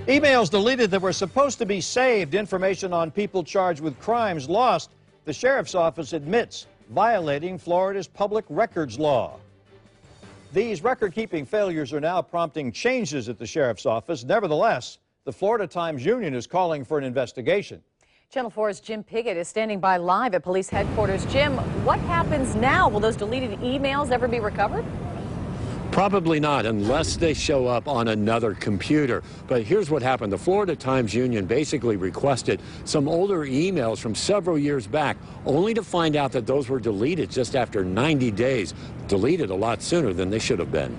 Emails deleted that were supposed to be saved, information on people charged with crimes lost. The sheriff's office admits violating Florida's public records law. These record-keeping failures are now prompting changes at the sheriff's office. Nevertheless, the Florida Times-Union is calling for an investigation. Channel 4's Jim Piggott is standing by live at police headquarters. Jim, what happens now? Will those deleted emails ever be recovered? Probably not, unless they show up on another computer. But here's what happened. The Florida Times-Union basically requested some older emails from several years back, only to find out that those were deleted just after 90 days. Deleted a lot sooner than they should have been.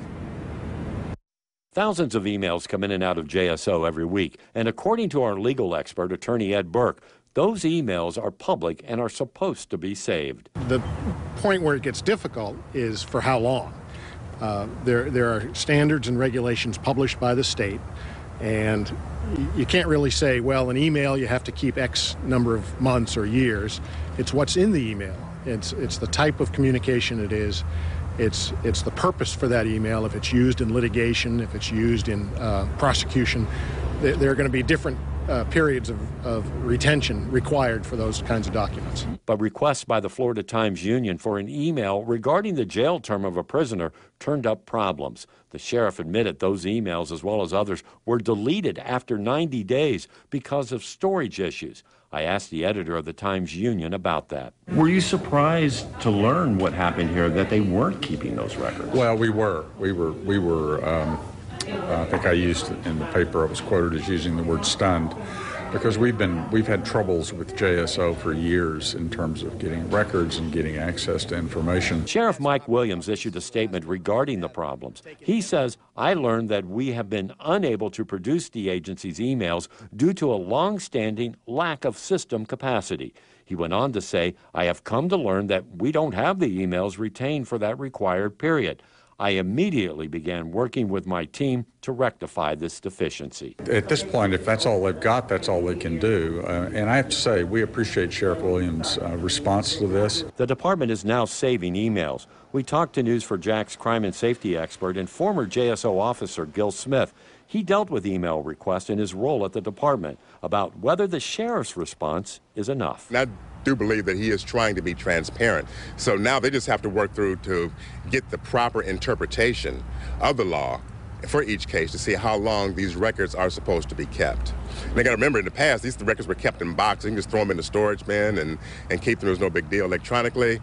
Thousands of emails come in and out of JSO every week. And according to our legal expert, attorney Ed Burke, those emails are public and are supposed to be saved. The point where it gets difficult is for how long. There are standards and regulations published by the state, and you can't really say, well, an email you have to keep X number of months or years. It's what's in the email. It's the type of communication it is. It's the purpose for that email. If it's used in litigation, if it's used in prosecution, there are going to be different periods of retention required for those kinds of documents. But requests by the Florida Times-Union for an email regarding the jail term of a prisoner turned up problems. The sheriff admitted those emails, as well as others, were deleted after 90 days because of storage issues. I asked the editor of the Times-Union about that. Were you surprised to learn what happened here, that they weren't keeping those records? Well, we were. I think I used in the paper, I was quoted as using the word stunned, because we've had troubles with JSO for years in terms of getting records and getting access to information. Sheriff Mike Williams issued a statement regarding the problems. He says, I learned that we have been unable to produce the agency's emails due to a long-standing lack of system capacity. He went on to say, I have come to learn that we don't have the emails retained for that required period. I immediately began working with my team to rectify this deficiency. At this point, if that's all they've got, that's all they can do. And I have to say, we appreciate Sheriff Williams' response to this. The department is now saving emails. We talked to News4Jack's crime and safety expert and former JSO officer Gil Smith. He dealt with email requests in his role at the department about whether the sheriff's response is enough. I do believe that he is trying to be transparent. So now they just have to work through to get the proper interpretation of the law for each case to see how long these records are supposed to be kept. And they got to remember, in the past, these records were kept in boxes. You can just throw them in the storage bin and keep them. There's no big deal. Electronically,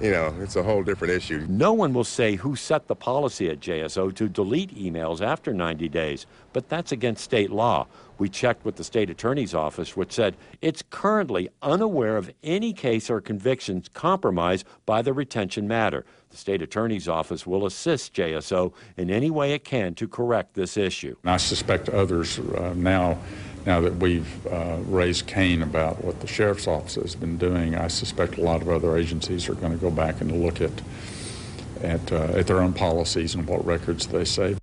you know, it's a whole different issue. No one will say who set the policy at JSO to delete emails after 90 days, but that's against state law. We checked with the state attorney's office, which said it's currently unaware of any case or convictions compromised by the retention matter. The state attorney's office will assist JSO in any way it can to correct this issue. And I suspect others now that we've raised Cain about what the sheriff's office has been doing, I suspect a lot of other agencies are going to go back and look at their own policies and what records they save.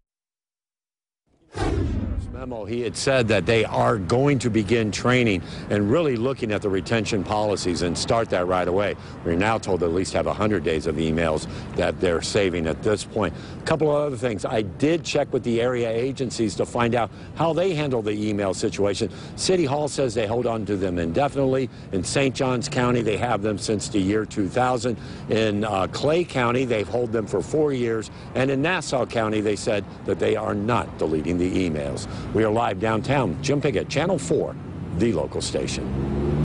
Memo, he had said that they are going to begin training and really looking at the retention policies and start that right away. We're now told to at least have 100 days of emails that they're saving at this point. A couple of other things. I did check with the area agencies to find out how they handle the email situation. City Hall says they hold on to them indefinitely. In St. Johns County, they have them since the year 2000. In Clay County, they've held them for 4 years. And in Nassau County, they said that they are not deleting the emails. We are live downtown. Jim Piggott, Channel 4, the local station.